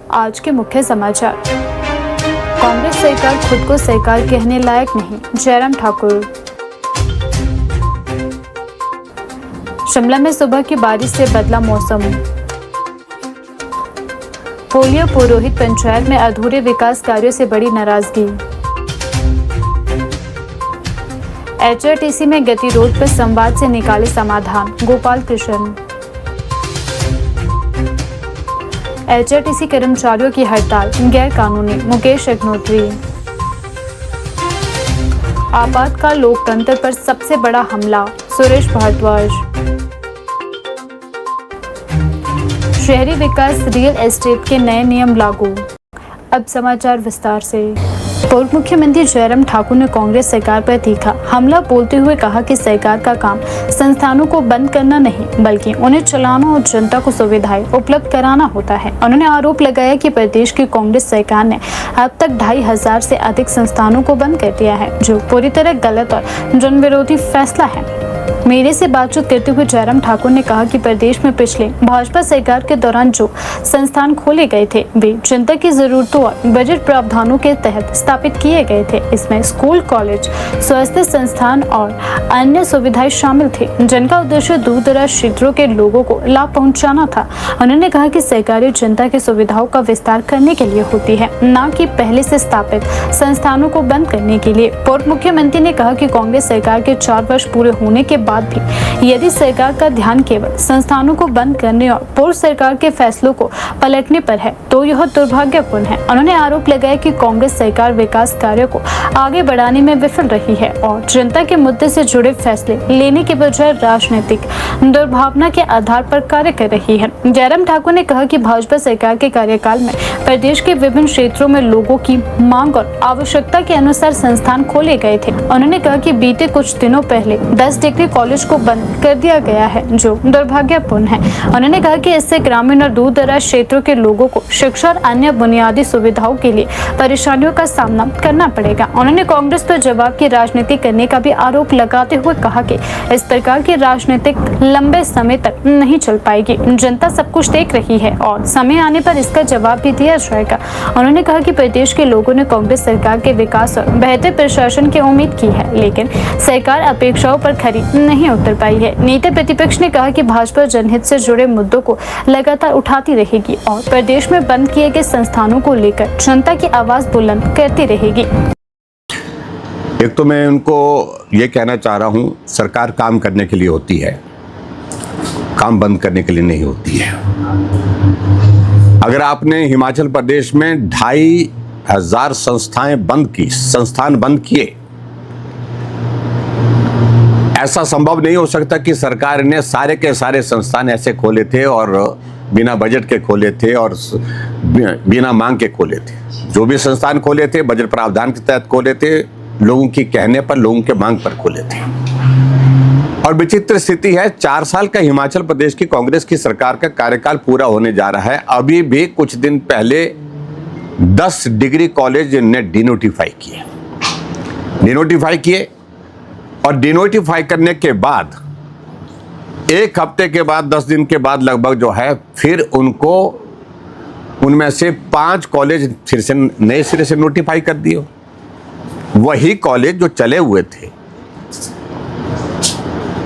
आज के मुख्य समाचार। कांग्रेस सरकार खुद को सरकार कहने लायक नहीं, जयराम ठाकुर। शिमला में सुबह की बारिश से बदला मौसम। पोलियो पुरोहित पंचायत में अधूरे विकास कार्यों से बड़ी नाराजगी। एचआरटीसी में गतिरोध पर संवाद से निकाले समाधान, गोपाल कृष्ण। एचआरटीसी कर्मचारियों की हड़ताल गैर कानूनी, मुकेश अग्निहोत्री। आपातकाल लोकतंत्र पर सबसे बड़ा हमला, सुरेश भारद्वाज। शहरी विकास रियल एस्टेट के नए नियम लागू। अब समाचार विस्तार से। पूर्व मुख्यमंत्री जयराम ठाकुर ने कांग्रेस सरकार पर तीखा हमला बोलते हुए कहा कि सरकार का काम संस्थानों को बंद करना नहीं, बल्कि उन्हें चलाना और जनता को सुविधाएं उपलब्ध कराना होता है। उन्होंने आरोप लगाया कि प्रदेश की कांग्रेस सरकार ने अब तक 2500 से अधिक संस्थानों को बंद कर दिया है, जो पूरी तरह गलत और जन विरोधी फैसला है। मेरे से बातचीत करते हुए जयराम ठाकुर ने कहा कि प्रदेश में पिछले भाजपा सरकार के दौरान जो संस्थान खोले गए थे वे जनता की जरूरतों और बजट प्रावधानों के तहत स्थापित किए गए थे। इसमें स्कूल, कॉलेज, स्वास्थ्य संस्थान और अन्य सुविधाएं शामिल थे, जिनका उद्देश्य दूर दराज क्षेत्रों के लोगों को लाभ पहुंचाना था। उन्होंने कहा कि सरकारें जनता की सुविधाओं का विस्तार करने के लिए होती है, न कि पहले से स्थापित संस्थानों को बंद करने के लिए। पूर्व मुख्यमंत्री ने कहा कि कांग्रेस सरकार के 4 वर्ष पूरे होने के बाद भी यदि सरकार का ध्यान केवल संस्थानों को बंद करने और पूर्व सरकार के फैसलों को पलटने पर है तो यह दुर्भाग्यपूर्ण है। उन्होंने आरोप लगाया कि कांग्रेस सरकार विकास कार्यों को आगे बढ़ाने में विफल रही है और जनता के मुद्दे से जुड़े फैसले लेने के बजाय राजनीतिक दुर्भावना के आधार पर कार्य कर रही है। जयराम ठाकुर ने कहा कि भाजपा सरकार के कार्यकाल में प्रदेश के विभिन्न क्षेत्रों में लोगों की मांग और आवश्यकता के अनुसार संस्थान खोले गए थे। उन्होंने कहा कि बीते कुछ दिनों पहले 10 डिग्री कॉलेज को बंद कर दिया गया है, जो दुर्भाग्यपूर्ण है। उन्होंने कहा कि इससे ग्रामीण और दूर दराज क्षेत्रों के लोगों को शिक्षा और अन्य बुनियादी सुविधाओं के लिए परेशानियों का सामना करना पड़ेगा। उन्होंने कांग्रेस पर जवाब की राजनीति करने का भी आरोप लगाते हुए कहा कि इस प्रकार की राजनीति लंबे समय तक नहीं चल पाएगी। जनता सब कुछ देख रही है और समय आने पर इसका जवाब भी दिया जाएगा। उन्होंने कहा कि प्रदेश के लोगों ने कांग्रेस सरकार के विकास और बेहतर प्रशासन की उम्मीद की है, लेकिन सरकार अपेक्षाओं पर खरी नहीं उतर पाई है। नेता प्रतिपक्ष ने कहा कि भाजपा जनहित से जुड़े मुद्दों को लगातार उठाती रहेगी और प्रदेश में बंद किए गए संस्थानों को लेकर जनता की आवाज बुलंद करती रहेगी। एक तो मैं उनको ये कहना चाह रहा हूँ, सरकार काम करने के लिए होती है, काम बंद करने के लिए नहीं होती है। अगर आपने हिमाचल प्रदेश में 2500 संस्थान बंद किए, ऐसा संभव नहीं हो सकता कि सरकार ने सारे के सारे संस्थान ऐसे खोले थे और बिना बजट के खोले थे और बिना मांग के खोले थे। जो भी संस्थान खोले थे बजट प्रावधान के तहत खोले थे, लोगों की कहने पर, लोगों के मांग पर खोले थे। और विचित्र स्थिति है, 4 साल का हिमाचल प्रदेश की कांग्रेस की सरकार का कार्यकाल पूरा होने जा रहा है। अभी भी कुछ दिन पहले 10 डिग्री कॉलेज ने डिनोटिफाई किए और डिनोटिफाई करने के बाद 1 हफ्ते के बाद, 10 दिन के बाद लगभग जो है, फिर उनको उनमें से 5 कॉलेज फिर से नए सिरे से नोटिफाई कर दिए। वही कॉलेज जो चले हुए थे,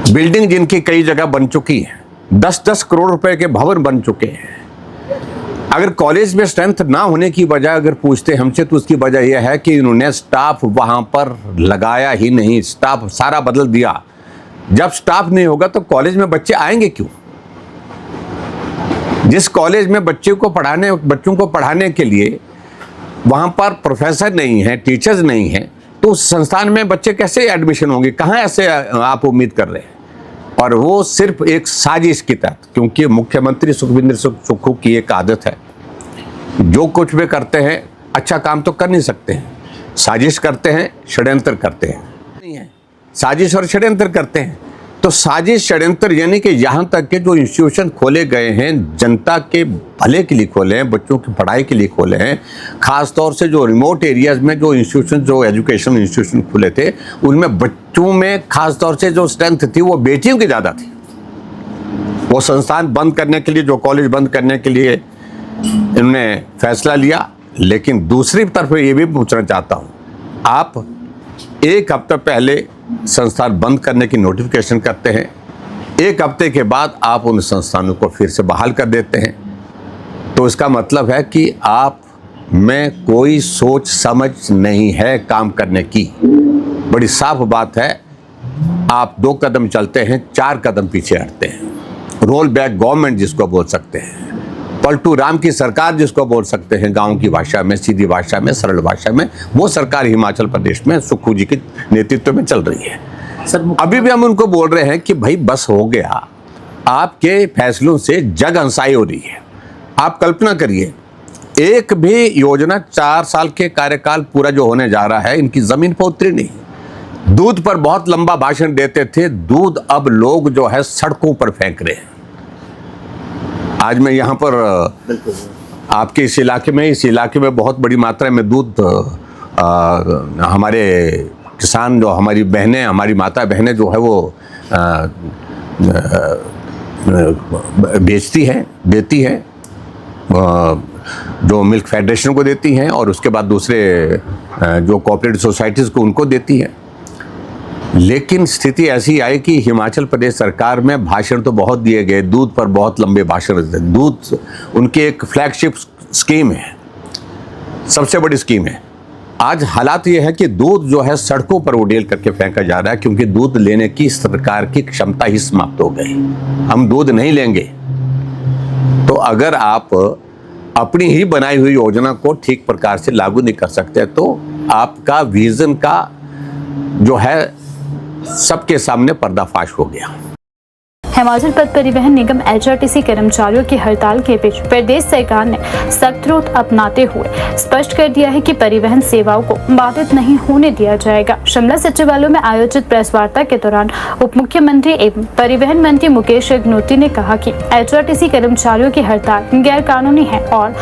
बिल्डिंग जिनकी कई जगह बन चुकी है, 10-10 करोड़ रुपए के भवन बन चुके हैं। अगर कॉलेज में स्ट्रेंथ ना होने की वजह अगर पूछते हमसे, तो उसकी वजह यह है कि इन्होंने स्टाफ वहां पर लगाया ही नहीं, स्टाफ सारा बदल दिया। जब स्टाफ नहीं होगा तो कॉलेज में बच्चे आएंगे क्यों? जिस कॉलेज में बच्चों को पढ़ाने के लिए वहां पर प्रोफेसर नहीं है, टीचर्स नहीं है, तो उस संस्थान में बच्चे कैसे एडमिशन होंगे? कहाँ ऐसे आप उम्मीद कर रहे हैं? और वो सिर्फ एक साजिश की तहत, क्योंकि मुख्यमंत्री सुखविंदर सुक्खू की एक आदत है, जो कुछ भी करते हैं अच्छा काम तो कर नहीं सकते हैं, साजिश करते हैं, षड्यंत्र करते हैं। नहीं है, साजिश और षड्यंत्र करते हैं। तो साजिश, षड्यंत्र यानी कि यहाँ तक के जो इंस्टीट्यूशन खोले गए हैं, जनता के भले के लिए खोले हैं, बच्चों की पढ़ाई के लिए खोले हैं। खास तौर से जो रिमोट एरियाज में जो इंस्टीट्यूशन, जो एजुकेशन इंस्टीट्यूशन खुले थे, उनमें बच्चों में खास तौर से जो स्ट्रेंथ थी वो बेटियों की ज़्यादा थी। वो संस्थान बंद करने के लिए, जो कॉलेज बंद करने के लिए इन्होंने फैसला लिया। लेकिन दूसरी तरफ ये भी पूछना चाहता हूँ, आप एक हफ्ता पहले संस्थान बंद करने की नोटिफिकेशन करते हैं, एक हफ्ते के बाद आप उन संस्थानों को फिर से बहाल कर देते हैं। तो इसका मतलब है कि आप में कोई सोच समझ नहीं है काम करने की। बड़ी साफ बात है, आप 2 कदम चलते हैं, 4 कदम पीछे हटते हैं। रोल बैक गवर्नमेंट जिसको बोल सकते हैं, पलटू राम की सरकार जिसको बोल सकते हैं, गांव की भाषा में, सीधी भाषा में, सरल भाषा में, वो सरकार हिमाचल प्रदेश में सुक्खू जी के नेतृत्व में चल रही है। सर, अभी भी हम उनको बोल रहे हैं कि भाई बस हो गया, आपके फैसलों से जग हंसाई हो रही है। आप कल्पना करिए, एक भी योजना 4 साल के कार्यकाल पूरा जो होने जा रहा है, इनकी जमीन पर उतरी नहीं। दूध पर बहुत लंबा भाषण देते थे, दूध अब लोग जो है सड़कों पर फेंक रहे हैं। आज मैं यहाँ पर आपके इस इलाके में बहुत बड़ी मात्रा में दूध हमारे किसान, जो हमारी बहनें, हमारी माता बहनें जो है वो देती हैं, जो मिल्क फेडरेशन को देती हैं और उसके बाद दूसरे जो कोऑपरेटिव सोसाइटीज़ को उनको देती हैं। लेकिन स्थिति ऐसी आई कि हिमाचल प्रदेश सरकार में भाषण तो बहुत दिए गए, दूध पर बहुत लंबे भाषण देते। दूध उनकी एक फ्लैगशिप स्कीम है, सबसे बड़ी स्कीम है। आज हालात ये है कि दूध जो है सड़कों पर उड़ेल करके फेंका जा रहा है, क्योंकि दूध लेने की सरकार की क्षमता ही समाप्त हो गई। हम दूध नहीं लेंगे। तो अगर आप अपनी ही बनाई हुई योजना को ठीक प्रकार से लागू नहीं कर सकते, तो आपका विजन का जो है सबके सामने पर्दाफाश हो गया। हिमाचल पथ परिवहन निगम एचआरटीसी कर्मचारियों की हड़ताल के बीच प्रदेश सरकार ने सख्त रुख अपनाते हुए स्पष्ट कर दिया है कि परिवहन सेवाओं को बाधित नहीं होने दिया जाएगा। शिमला सचिवालय में आयोजित प्रेस वार्ता के दौरान उप मुख्यमंत्री एवं परिवहन मंत्री मुकेश अग्निहोत्री ने कहा कि एचआरटीसी कर्मचारियों की हड़ताल गैर कानूनी है और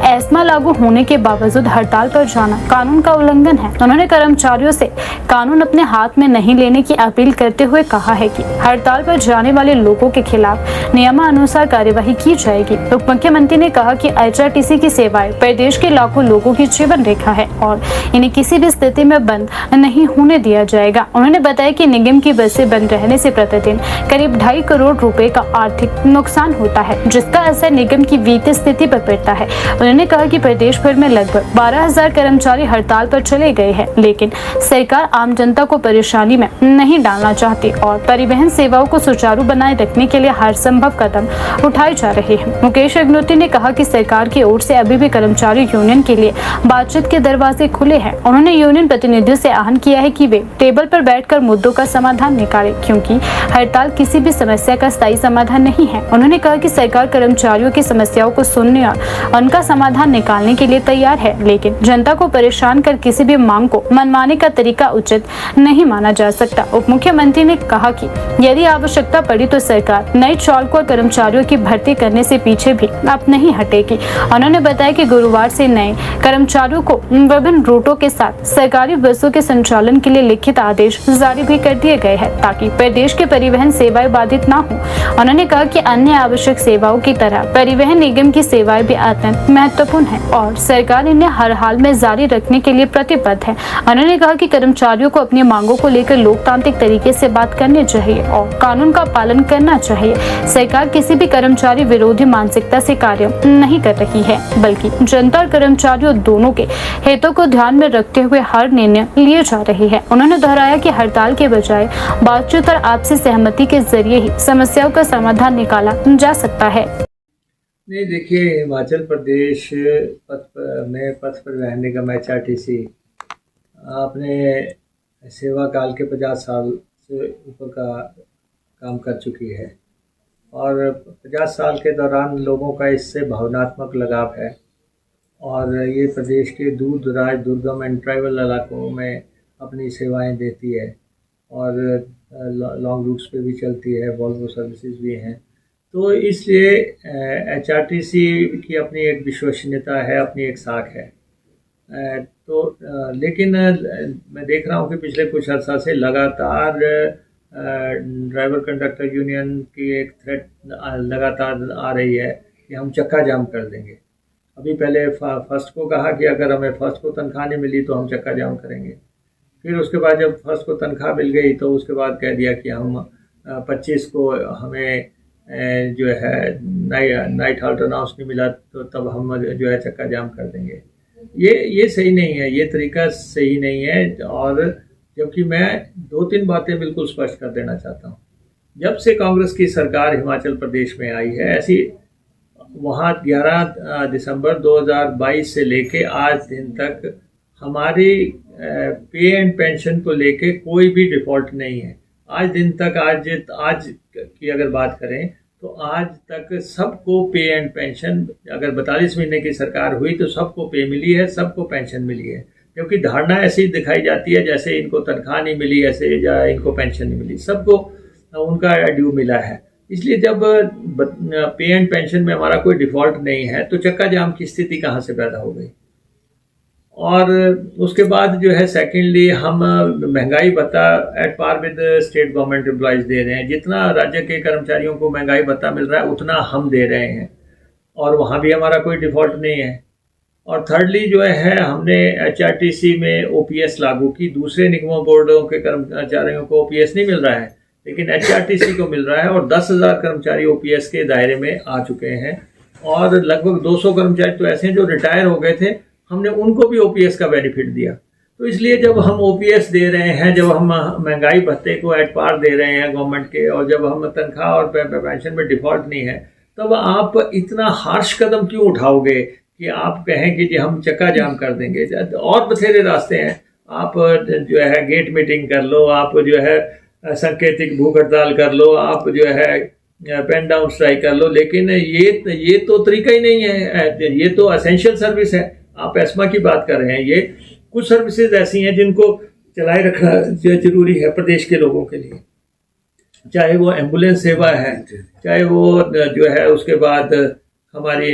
एस्मा लागू होने के बावजूद हड़ताल पर जाना कानून का उल्लंघन है। उन्होंने कर्मचारियों से कानून अपने हाथ में नहीं लेने की अपील करते हुए कहा है कि हड़ताल पर जाने वाले लोगों के खिलाफ नियमानुसार कार्यवाही की जाएगी। उप मुख्यमंत्री ने कहा कि एचआरटीसी की सेवाएं प्रदेश के लाखों लोगों की जीवन रेखा है और इन्हें किसी भी स्थिति में बंद नहीं होने दिया जाएगा। उन्होंने बताया कि निगम की बसें बंद रहने से प्रतिदिन करीब 2.5 करोड़ रुपए का आर्थिक नुकसान होता है, जिसका असर निगम की वित्तीय स्थिति पर पड़ता है। उन्होंने कहा कि प्रदेश भर में लगभग 12,000 कर्मचारी हड़ताल पर चले गए हैं, लेकिन सरकार आम जनता को परेशानी में नहीं डालना चाहती और परिवहन सेवाओं को सुचारू बनाए रखने के लिए हर संभव कदम उठाए जा रहे हैं। मुकेश अग्निहोत्री ने कहा कि सरकार की ओर से अभी भी कर्मचारी यूनियन के लिए बातचीत के दरवाजे खुले हैं। उन्होंने यूनियन प्रतिनिधियों से आह्वान किया है कि वे टेबल पर बैठकर मुद्दों का समाधान निकालें, क्योंकि हड़ताल किसी भी समस्या का स्थायी समाधान नहीं है। उन्होंने कहा कि सरकार कर्मचारियों की समस्याओं को सुनने और उनका समाधान निकालने के लिए तैयार है, लेकिन जनता को परेशान कर किसी भी मांग को मनमाने का तरीका उचित नहीं माना जा सकता। उप मुख्यमंत्री ने कहा कि यदि आवश्यकता पड़ी तो सरकार नए चालकों और कर्मचारियों की भर्ती करने से पीछे भी अब नहीं हटेगी। उन्होंने बताया कि गुरुवार से नए कर्मचारियों को विभिन्न रूटों के साथ सरकारी बसों के संचालन के लिए लिखित आदेश जारी भी कर दिए गए हैं, ताकि प्रदेश के परिवहन सेवाएं बाधित न हो। उन्होंने कहा कि अन्य आवश्यक सेवाओं की तरह परिवहन निगम की सेवाएं भी अत्यंत महत्वपूर्ण है और सरकार इन्हें हर हाल में जारी रखने के लिए प्रतिबद्ध है। उन्होंने कहा कि कर्मचारियों को अपनी मांगों को लेकर लोकतांत्रिक तरीके से बात करनी चाहिए और कानून का पालन करना चाहिए। सरकार किसी भी कर्मचारी विरोधी मानसिकता से कार्य नहीं कर रही है, बल्कि जनता और कर्मचारियों दोनों के हितों को ध्यान में रखते हुए हर निर्णय लिए जा रहे हैं। उन्होंने दोहराया कि हड़ताल के बजाय बातचीत और आपसी सहमति के जरिए ही समस्याओं का समाधान निकाला जा सकता है। नहीं, देखिए, हिमाचल प्रदेश में पथ परिवहन निगम एचआरटीसी अपने सेवा काल के 50 साल से ऊपर का काम कर चुकी है और 50 साल के दौरान लोगों का इससे भावनात्मक लगाव है और ये प्रदेश के दूर दराज, दुर्गम एंड ट्राइबल इलाकों में अपनी सेवाएं देती है और लॉन्ग रूट्स पे भी चलती है, वॉल्वो सर्विसेज भी हैं। तो इसलिए एचआरटीसी की अपनी एक विश्वसनीयता है, अपनी एक साख है। लेकिन मैं देख रहा हूँ कि पिछले कुछ अर्सा से लगातार ड्राइवर कंडक्टर यूनियन की एक थ्रेट लगातार आ रही है कि हम चक्का जाम कर देंगे। अभी पहले फर्स्ट को कहा कि अगर हमें फर्स्ट को तनख्वाह नहीं मिली तो हम चक्का जाम करेंगे। फिर उसके बाद जब फर्स्ट को तनख्वाह मिल गई तो उसके बाद कह दिया कि हम 25 को हमें जो है नाइट हॉल्ट अनाउंस नहीं मिला तो तब हम जो है चक्का जाम कर देंगे। ये सही नहीं है, ये तरीका सही नहीं है। और जबकि मैं 2-3 बातें बिल्कुल स्पष्ट कर देना चाहता हूँ। जब से कांग्रेस की सरकार हिमाचल प्रदेश में आई है, ऐसी वहाँ 11 दिसंबर 2022 से लेके आज दिन तक हमारी पे एंड पेंशन को लेके कोई भी डिफ़ॉल्ट नहीं है। आज दिन तक आज की अगर बात करें तो आज तक सबको पे एंड पेंशन, अगर 42 महीने की सरकार हुई तो सबको पे मिली है, सबको पेंशन मिली है। क्योंकि धारणा ऐसी दिखाई जाती है जैसे इनको तनख्वाह नहीं मिली, ऐसे या इनको पेंशन नहीं मिली, सबको उनका ड्यू मिला है। इसलिए जब पे एंड पेंशन में हमारा कोई डिफ़ॉल्ट नहीं है तो चक्का जाम की स्थिति कहाँ से पैदा हो गई। और उसके बाद जो है सेकेंडली हम महंगाई भत्ता at par with state government employees दे रहे हैं। जितना राज्य के कर्मचारियों को महंगाई भत्ता मिल रहा है उतना हम दे रहे हैं और वहाँ भी हमारा कोई डिफ़ॉल्ट नहीं है। और थर्डली जो है हमने HRTC में OPS लागू की। दूसरे निगमों बोर्डों के कर्मचारियों को OPS नहीं मिल रहा है लेकिन HRTC को मिल रहा है और 10,000 कर्मचारी OPS के दायरे में आ चुके हैं और लगभग 200 कर्मचारी तो ऐसे हैं जो रिटायर हो गए थे, हमने उनको भी OPS का बेनिफिट दिया। तो इसलिए जब हम OPS दे रहे हैं, जब हम महंगाई भत्ते को एट पार दे रहे हैं गवर्नमेंट के, और जब हम तनख्वाह और पेंशन में डिफ़ॉल्ट नहीं है, तब आप इतना हार्श कदम क्यों उठाओगे कि आप कहें कि जी हम चक्का जाम कर देंगे। और बथेरे रास्ते हैं, आप जो है गेट मीटिंग कर लो, आप जो है सांकेतिक भूख हड़ताल कर लो, आप जो है पेन डाउन स्ट्राइक कर लो, लेकिन ये तो तरीका ही नहीं है। ये तो एसेंशियल सर्विस है। आप एस्मा की बात कर रहे हैं, ये कुछ सर्विसेज ऐसी हैं जिनको चलाए रखना जरूरी है प्रदेश के लोगों के लिए, चाहे वो एम्बुलेंस सेवा है, चाहे वो जो है उसके बाद हमारी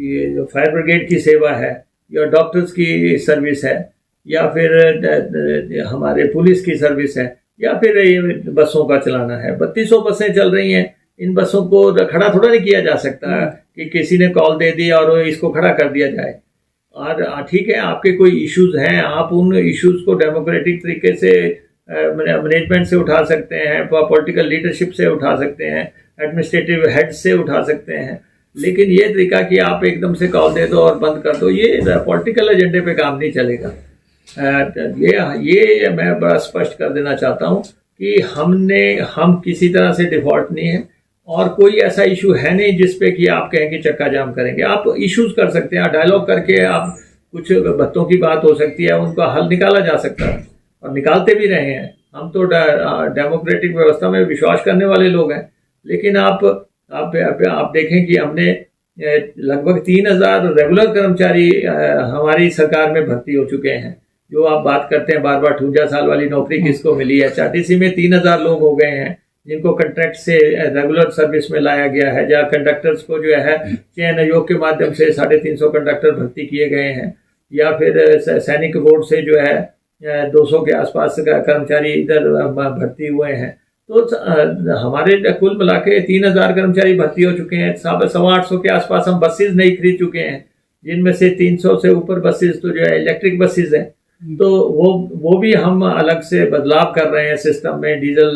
ये जो फायर ब्रिगेड की सेवा है, या डॉक्टर्स की सर्विस है, या फिर हमारे पुलिस की सर्विस है, या फिर ये बसों का चलाना है। 3200 बसें चल रही हैं, इन बसों को खड़ा थोड़ा नहीं किया जा सकता कि किसी ने कॉल दे दी और इसको खड़ा कर दिया जाए। और ठीक है, आपके कोई इश्यूज हैं, आप उन इश्यूज को डेमोक्रेटिक तरीके से मैनेजमेंट से उठा सकते हैं, पॉलिटिकल लीडरशिप से उठा सकते हैं, एडमिनिस्ट्रेटिव हेड से उठा सकते हैं। लेकिन ये तरीका कि आप एकदम से कॉल दे दो और बंद कर दो, ये पॉलिटिकल एजेंडे पे काम नहीं चलेगा। ये मैं बड़ा स्पष्ट कर देना चाहता हूँ कि हम किसी तरह से डिफॉल्ट नहीं है और कोई ऐसा इशू है नहीं जिसपे कि आप कहें कि चक्का जाम करेंगे। आप इश्यूज कर सकते हैं, डायलॉग करके आप कुछ भत्तों की बात हो सकती है, उनका हल निकाला जा सकता है और निकालते भी रहे हैं। हम तो डेमोक्रेटिक व्यवस्था में विश्वास करने वाले लोग हैं। लेकिन आप देखें कि हमने लगभग 3000 रेगुलर कर्मचारी हमारी सरकार में भर्ती हो चुके हैं। जो आप बात करते हैं बार बार 58 साल वाली नौकरी किसको मिली है, HRTC में 3000 लोग हो गए हैं जिनको कंट्रैक्ट से रेगुलर सर्विस में लाया गया है, जहाँ कंडक्टर्स को जो है चयन आयोग के माध्यम से 350 कंडक्टर भर्ती किए गए हैं, या फिर सैनिक बोर्ड से जो है 200 के आसपास कर्मचारी इधर भर्ती हुए हैं। तो हमारे कुल मिला के 3000 कर्मचारी भर्ती हो चुके हैं। 850 के आसपास हम बसेज नहीं खरीद चुके हैं, जिनमें से 300 से ऊपर बसेज तो जो है इलेक्ट्रिक बसेज हैं। तो वो भी हम अलग से बदलाव कर रहे हैं सिस्टम में, डीजल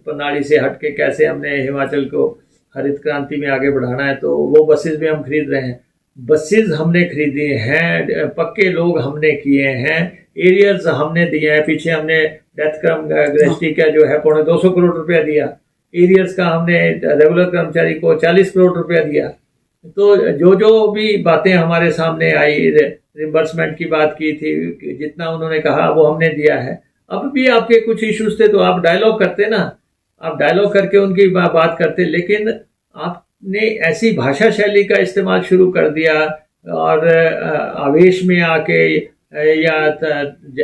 प्रणाली से हटके कैसे हमने हिमाचल को हरित क्रांति में आगे बढ़ाना है, तो वो बसेज भी हम खरीद रहे हैं। बसेज हमने खरीदी हैं, पक्के लोग हमने किए हैं, एरियर्स हमने दिए हैं। पीछे हमने डेथ क्रम ग्रेस्टी का जो है 250 करोड़ रुपया दिया, एरियर्स का हमने रेगुलर कर्मचारी को 40 करोड़ रुपया दिया। तो जो भी बातें हमारे सामने आई, रिम्बर्समेंट की बात की थी, जितना उन्होंने कहा वो हमने दिया है। अब भी आपके कुछ इश्यूज थे तो आप डायलॉग करते ना, आप डायलॉग करके उनकी बात करते, लेकिन आपने ऐसी भाषा शैली का इस्तेमाल शुरू कर दिया और आवेश में आके या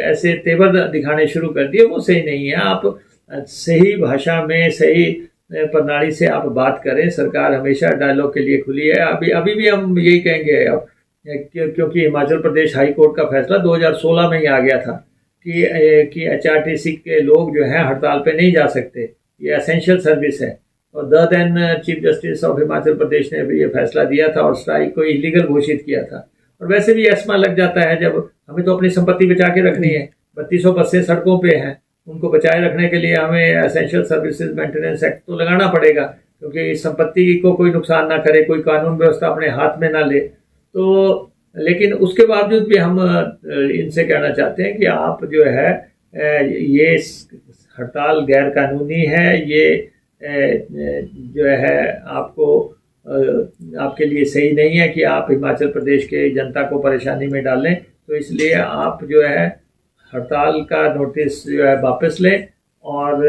ऐसे तेवर दिखाने शुरू कर दिए, वो सही नहीं है। आप सही भाषा में, सही प्रणाली से आप बात करें। सरकार हमेशा डायलॉग के लिए खुली है। अभी भी हम यही कहेंगे अब, क्योंकि हिमाचल प्रदेश हाई कोर्ट का फैसला 2016 में ही आ गया था कि HRTC के लोग जो हैं हड़ताल पे नहीं जा सकते, ये एसेंशियल सर्विस है। और then chief justice of Himachal Pradesh ने भी ये फैसला दिया था और स्ट्राइक को इलीगल घोषित किया था। और वैसे भी एस्मा लग जाता है जब हमें तो अपनी संपत्ति बचा के रखनी है। 3200 बसें सड़कों पे हैं, उनको बचाए रखने के लिए हमें एसेंशियल सर्विसेज मेंटेनेंस एक्ट तो लगाना पड़ेगा, क्योंकि इस संपत्ति को कोई नुकसान ना करे, कोई कानून व्यवस्था अपने हाथ में ना ले। तो लेकिन उसके बावजूद भी हम इनसे कहना चाहते हैं कि आप जो है ये हड़ताल गैर कानूनी है, ये जो है आपको आपके लिए सही नहीं है कि आप हिमाचल प्रदेश के जनता को परेशानी में डालें। तो इसलिए आप जो है हड़ताल का नोटिस जो है वापस लें और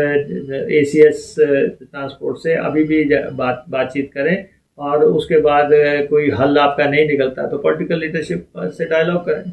ACS ट्रांसपोर्ट से अभी भी बातचीत करें, और उसके बाद कोई हल आपका नहीं निकलता तो पॉलिटिकल लीडरशिप से डायलॉग करें।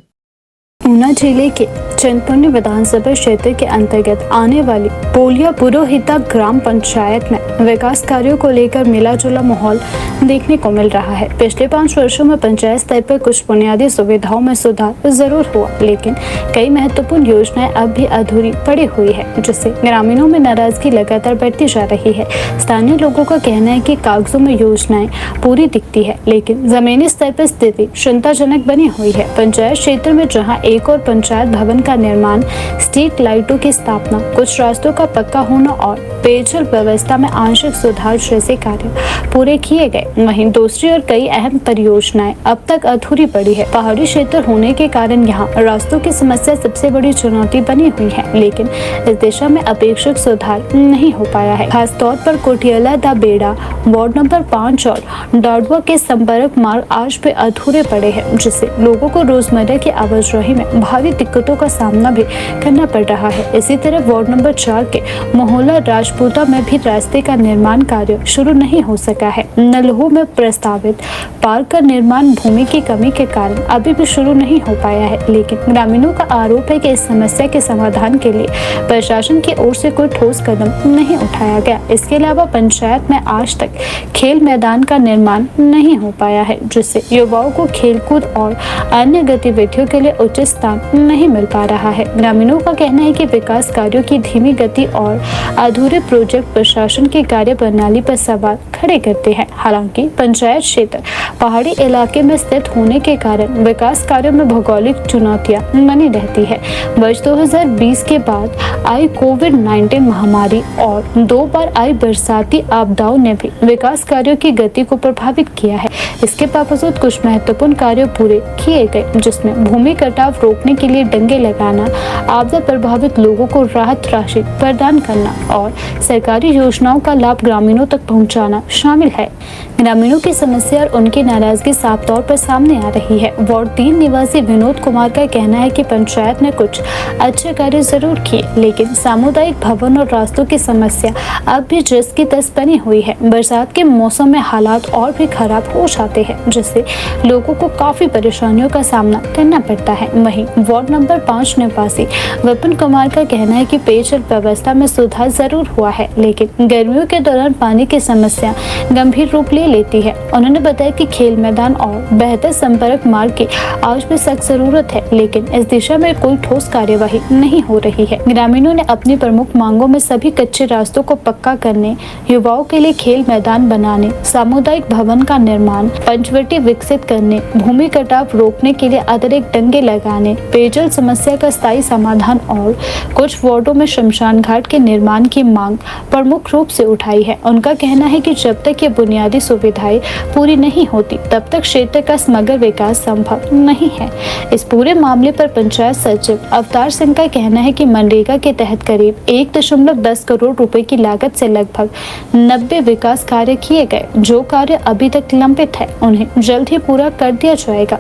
ऊना जिले के चंदपुरनी विधानसभा क्षेत्र के अंतर्गत आने वाली पोलिया पुरोहिता ग्राम पंचायत में विकास कार्यों को लेकर मिला जुला माहौल देखने को मिल रहा है। पिछले 5 वर्षों में पंचायत स्तर पर कुछ बुनियादी सुविधाओं में सुधार जरूर हुआ, लेकिन कई महत्वपूर्ण योजनाएं अब भी अधूरी पड़ी हुई है, जिससे ग्रामीणों में नाराजगी लगातार बढ़ती जा रही है। स्थानीय लोगों का कहना है कि कागजों में योजनाएं पूरी दिखती है, लेकिन जमीनी स्तर पर स्थिति चिंताजनक बनी हुई है। पंचायत क्षेत्र में जहाँ एक और पंचायत भवन का निर्माण, स्ट्रीट लाइटों की स्थापना, कुछ रास्तों का पक्का होना और पेयजल व्यवस्था में आंशिक सुधार जैसे कार्य पूरे किए गए, वहीं दूसरी ओर कई अहम परियोजनाएं अब तक अधूरी पड़ी है। पहाड़ी क्षेत्र होने के कारण यहाँ रास्तों की समस्या सबसे बड़ी चुनौती बनी हुई है, लेकिन इस दिशा में अपेक्षित सुधार नहीं हो पाया है। खासतौर पर कोटियाला दा बेड़ा वार्ड नंबर 5 और डाडवा के संपर्क मार्ग आज भी अधूरे पड़े हैं, जिससे लोगों को रोजमर्रा की आवाजाही में भारी दिक्कतों का सामना भी करना पड़ रहा है। इसी तरह वार्ड नंबर 4 के मोहल्ला राजपूता में भी रास्ते का निर्माण कार्य शुरू नहीं हो सका है। नलहो में प्रस्तावित पार्क का निर्माण भूमि की कमी के कारण अभी भी शुरू नहीं हो पाया है, लेकिन ग्रामीणों का आरोप है कि इस समस्या के समाधान के लिए प्रशासन की ओर से कोई ठोस कदम नहीं उठाया गया। इसके अलावा पंचायत में आज तक खेल मैदान का निर्माण नहीं हो पाया है, जिससे युवाओं को खेलकूद और अन्य गतिविधियों के लिए उचित स्थान नहीं मिल पा रहा है। ग्रामीणों का कहना है कि विकास कार्यों की धीमी गति और अधूरे प्रोजेक्ट प्रशासन की कार्य प्रणाली पर सवाल खड़े करते हैं। हालांकि पंचायत क्षेत्र पहाड़ी इलाके में स्थित होने के कारण विकास कार्यों में भौगोलिक चुनौतियां बनी रहती है। वर्ष 2020 के बाद आई कोविड-19 महामारी और 2 बार आई बरसाती आपदाओं ने भी विकास कार्यों की गति को प्रभावित किया है। इसके बावजूद कुछ महत्वपूर्ण कार्य पूरे किए गए, जिसमें भूमि कटाव रोकने के लिए डंगे लगाना, आपदा प्रभावित लोगों को राहत राशि प्रदान करना और सरकारी योजनाओं का लाभ ग्रामीणों तक पहुंचाना शामिल है। ग्रामीणों की समस्या और उनकी नाराजगी साफ तौर पर सामने आ रही है। वार्ड 3 निवासी विनोद कुमार का कहना है कि पंचायत ने कुछ अच्छे कार्य जरूर किए, लेकिन सामुदायिक भवन और रास्तों की समस्या अब भी जस की तस बनी हुई है। बरसात के मौसम में हालात और भी खराब हो जाते हैं, जिससे लोगों को काफी परेशानियों का सामना करना पड़ता है। वहीं वार्ड नंबर 5 निवासी विपिन कुमार का कहना है कि पेयजल व्यवस्था में सुधार जरूर हुआ है, लेकिन गर्मियों के दौरान पानी की समस्या गंभीर रूप ले लेती है। उन्होंने बताया कि खेल मैदान और बेहतर संपर्क मार्ग की आज भी सख्त जरूरत है, लेकिन इस दिशा में कोई ठोस कार्यवाही नहीं हो रही है। ग्रामीणों ने अपनी प्रमुख मांगों में सभी कच्चे रास्तों को पक्का करने, युवाओं के लिए खेल मैदान बनाने, सामुदायिक भवन का निर्माण, पंचवटी विकसित करने, भूमि कटाव रोकने के लिए अतिरिक्त डंगे लगाने, पेयजल समस्या का स्थायी समाधान और कुछ वार्डों में शमशान घाट के निर्माण की मांग प्रमुख रूप से उठाई है। उनका कहना है कि जब तक ये बुनियादी सुविधाएं पूरी नहीं होती, तब तक क्षेत्र का समग्र विकास संभव नहीं है। इस पूरे मामले पर पंचायत सचिव अवतार सिंह का कहना है कि मनरेगा के तहत करीब 1.10 करोड़ रुपए की लागत से लगभग 90 विकास कार्य किए गए। जो कार्य अभी तक लंबित है, उन्हें जल्द ही पूरा कर दिया जाएगा।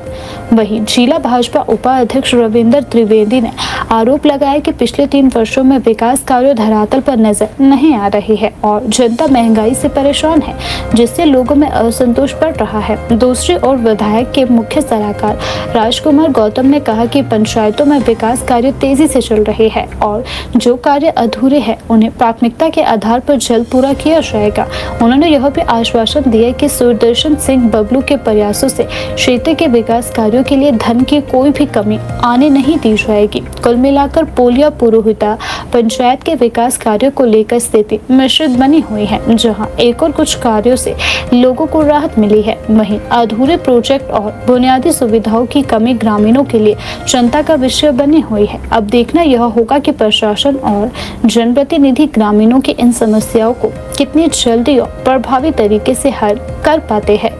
वहीं जिला भाजपा उपाध्यक्ष रविंद्र त्रिवेदी ने आरोप लगाया कि पिछले 3 वर्षों में विकास कार्यों धरातल पर नजर नहीं आ रही है और जनता महंगाई से परेशान है, जिससे लोगों में असंतोष बढ़ रहा है। दूसरी ओर विधायक के मुख्य सलाहकार राजकुमार गौतम ने कहा कि पंचायतों में विकास कार्य तेजी से चल रहे हैं और जो कार्य अधूरे हैं उन्हें प्राथमिकता के आधार पर जल्द पूरा किया जाएगा। उन्होंने यह भी आश्वासन दिया कि सुदर्शन सिंह बबलू के प्रयासों से क्षेत्र के विकास कार्यों के लिए धन की कोई भी कमी कमी आने नहीं दी जाएगी। कुल मिलाकर पोलिया पुरोहिता पंचायत के विकास कार्यों को लेकर स्थिति मिश्रित बनी हुई है, जहां एक और कुछ कार्यों से लोगों को राहत मिली है, वहीं अधूरे प्रोजेक्ट और बुनियादी सुविधाओं की कमी ग्रामीणों के लिए चिंता का विषय बनी हुई है। अब देखना यह होगा कि प्रशासन और जनप्रतिनिधि ग्रामीणों की इन समस्याओं को कितनी जल्दी और प्रभावी तरीके से हल कर पाते हैं।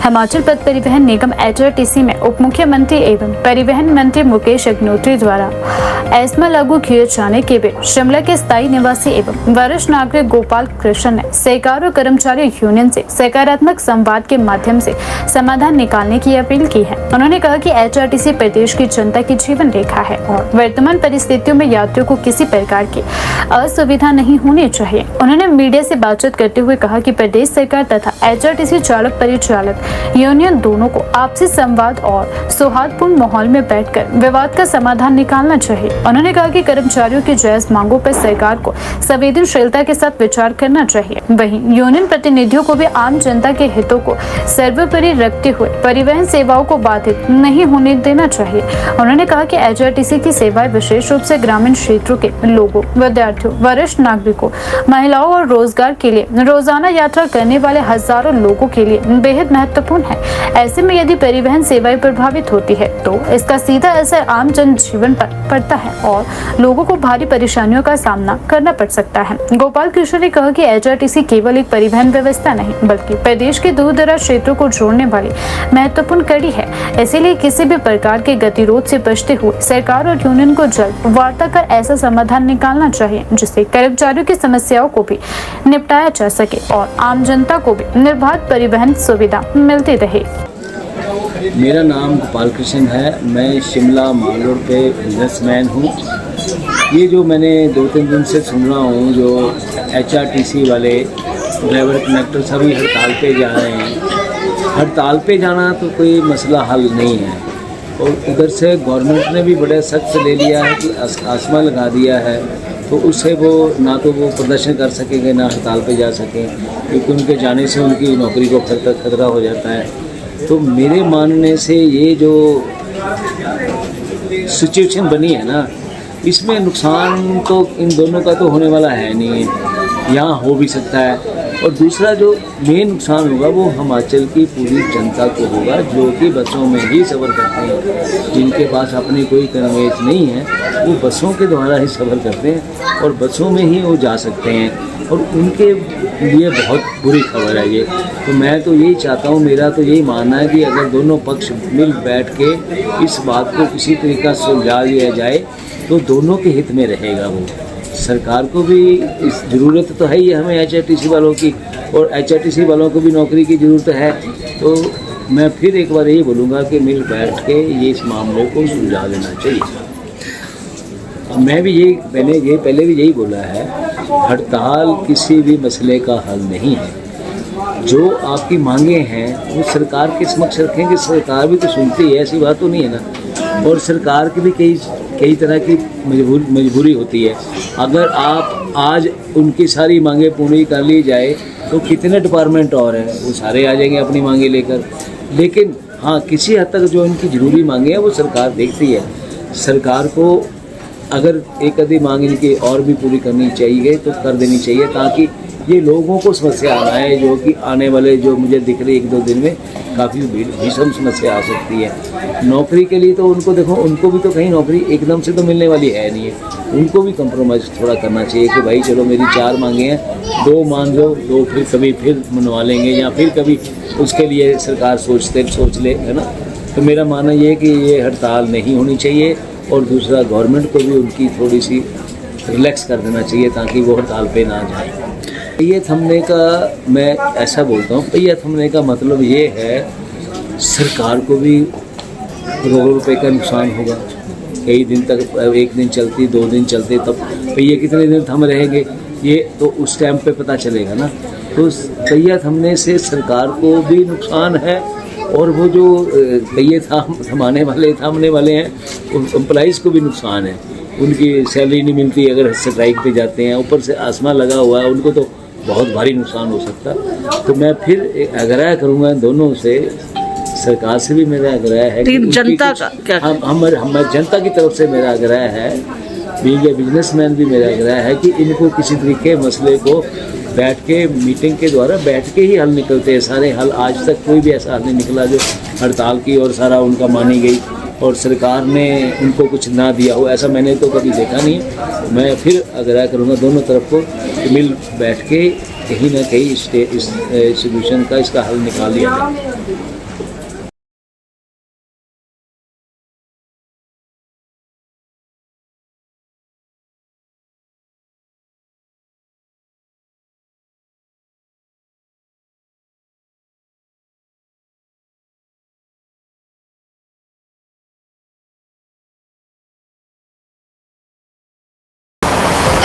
हिमाचल पथ परिवहन निगम HRTC में उप मुख्यमंत्री एवं परिवहन मंत्री मुकेश अग्निहोत्री द्वारा एस्मा लागू किए जाने के बीच शिमला के स्थायी निवासी एवं वरिष्ठ नागरिक गोपाल कृष्ण ने सरकार और कर्मचारी यूनियन से सकारात्मक संवाद के माध्यम से समाधान निकालने की अपील की है। उन्होंने कहा कि HRTC प्रदेश की जनता की जीवन रेखा है और वर्तमान परिस्थितियों में यात्रियों को किसी प्रकार की असुविधा नहीं होनी चाहिए। उन्होंने मीडिया से बातचीत करते हुए कहा कि प्रदेश सरकार तथा HRTC चालक परिचालक यूनियन दोनों को आपसी संवाद और सौहार्दपूर्ण माहौल में बैठकर विवाद का समाधान निकालना चाहिए। उन्होंने कहा कि कर्मचारियों की जायज मांगों पर सरकार को संवेदनशीलता के साथ विचार करना चाहिए। वहीं यूनियन प्रतिनिधियों को भी आम जनता के हितों को सर्वोपरि रखते हुए परिवहन सेवाओं को बाधित नहीं होने देना चाहिए। उन्होंने कहा कि HRTC की सेवाएं विशेष रूप से ग्रामीण क्षेत्रों के लोगों, विद्यार्थियों, वरिष्ठ नागरिकों, महिलाओं और रोजगार के लिए रोजाना यात्रा करने वाले हजारों लोगों के लिए बेहद महत्वपूर्ण है। ऐसे में यदि परिवहन सेवाएं प्रभावित होती है तो इसका सीधा असर आम जन जीवन पर पड़ता है और लोगों को भारी परेशानियों का सामना करना पड़ सकता है। गोपाल कृष्ण ने कहा कि HRTC केवल एक परिवहन व्यवस्था नहीं बल्कि प्रदेश के दूर दराज क्षेत्रों को जोड़ने वाली महत्वपूर्ण कड़ी है। इसीलिए किसी भी प्रकार के गतिरोध से बचते हुए सरकार और यूनियन को जल्द वार्ता कर ऐसा समाधान निकालना चाहिए जिससे कर्मचारियों की समस्याओं को भी निपटाया जा सके और आम जनता को भी निर्बाध परिवहन सुविधा मिलती रहे। मेरा नाम गोपाल कृष्ण है। मैं शिमला माल रोड पे बिजनेसमैन हूँ। ये जो मैंने 2-3 दिन से सुन रहा हूँ, जो HRTC वाले ड्राइवर कंडक्टर सभी हड़ताल पे जा रहे हैं। हड़ताल पे जाना तो कोई मसला हल नहीं है और उधर से गवर्नमेंट ने भी बड़ा सख्त ले लिया है कि आसमा लगा दिया है, तो उससे वो ना तो वो प्रदर्शन कर सकेंगे ना हड़ताल पे जा सकें, क्योंकि उनके जाने से उनकी नौकरी को खतरा हो जाता है। तो मेरे मानने से ये जो सिचुएशन बनी है ना, इसमें नुकसान तो इन दोनों का तो होने वाला है नहीं है, यहाँ हो भी सकता है। और दूसरा जो मेन नुकसान होगा वो हिमाचल की पूरी जनता को होगा, जो कि बसों में ही सफ़र करते हैं। जिनके पास अपनी कोई कन्वेंस नहीं है वो बसों के द्वारा ही सफ़र करते हैं और बसों में ही वो जा सकते हैं और उनके लिए बहुत बुरी खबर है ये। तो मैं तो यही चाहता हूँ, मेरा तो यही मानना है कि अगर दोनों पक्ष मिल बैठ के इस बात को किसी तरीका से सुलझा लिया जाए तो दोनों के हित में रहेगा। वो सरकार को भी इस ज़रूरत तो है ही हमें HRTC वालों की, और HRTC वालों को भी नौकरी की ज़रूरत है। तो मैं फिर एक बार यही बोलूँगा कि मिल बैठ के ये इस मामले को सुलझा लेना चाहिए। मैं भी मैंने पहले भी यही बोला है, हड़ताल किसी भी मसले का हल नहीं है। जो आपकी मांगे हैं वो सरकार के समक्ष रखेंगे, सरकार भी तो सुनती है, ऐसी बात तो नहीं है ना। और सरकार की भी कई तरह की मजबूरी होती है। अगर आप आज उनकी सारी मांगे पूरी कर ली जाए तो कितने डिपार्टमेंट और हैं, वो सारे आ जाएंगे अपनी मांगे लेकर। लेकिन हाँ, किसी हद तक जो इनकी ज़रूरी मांगे हैं वो सरकार देखती है। सरकार को अगर एक आधी मांग इनकी और भी पूरी करनी चाहिए तो कर देनी चाहिए, ताकि ये लोगों को समस्या आ रहा है, जो कि आने वाले जो मुझे दिख रही 1-2 दिन में काफ़ी भीषण समस्या आ सकती है। नौकरी के लिए तो उनको देखो, उनको भी तो कहीं नौकरी एकदम से तो मिलने वाली है नहीं है। उनको भी कंप्रोमाइज़ थोड़ा करना चाहिए कि भाई चलो मेरी 4 मांगे हैं, 2 मान लो, 2 फिर कभी फिर मनवा लेंगे, या फिर कभी उसके लिए सरकार सोच ले, है ना। तो मेरा मानना ये है कि ये हड़ताल नहीं होनी चाहिए और दूसरा गवर्नमेंट को भी उनकी थोड़ी सी रिलैक्स कर देना चाहिए ताकि वो हड़ताल पे ना जाए। पहिए थमने का मैं ऐसा बोलता हूँ, पहिया थमने का मतलब ये है सरकार को भी करोड़ों रुपए का नुकसान होगा। कई दिन तक, 1 दिन चलती, 2 दिन चलते, तब पहिए कितने दिन थम रहेंगे ये तो उस टाइम पे पता चलेगा ना। तो पहिया थमने से सरकार को भी नुकसान है और वो जो पहिए थामने वाले हैं उन एम्प्लॉइज़ को भी नुकसान है। उनकी सैलरी नहीं मिलती अगर स्ट्राइक पे जाते हैं, ऊपर से आसमा लगा हुआ है, उनको तो बहुत भारी नुकसान हो सकता। तो मैं फिर आग्रह करूँगा दोनों से, सरकार से भी मेरा आग्रह है कि लेकिन जनता उसकी का कुछ- क्या? हम जनता की तरफ से मेरा आग्रह है, बीइंग ए बिजनेसमैन भी मेरा आग्रह है कि इनको किसी तरीके मसले को बैठ के मीटिंग के द्वारा बैठ के ही हल निकलते हैं सारे हल। आज तक कोई भी ऐसा हल नहीं निकला जो हड़ताल की और सारा उनका मानी गई और सरकार ने उनको कुछ ना दिया हो, ऐसा मैंने तो कभी देखा नहीं है। मैं फिर आग्रह करूँगा दोनों तरफ को कि मिल बैठ के कहीं ना कहीं इस सोल्यूशन का इसका हल निकाल लिया जाए।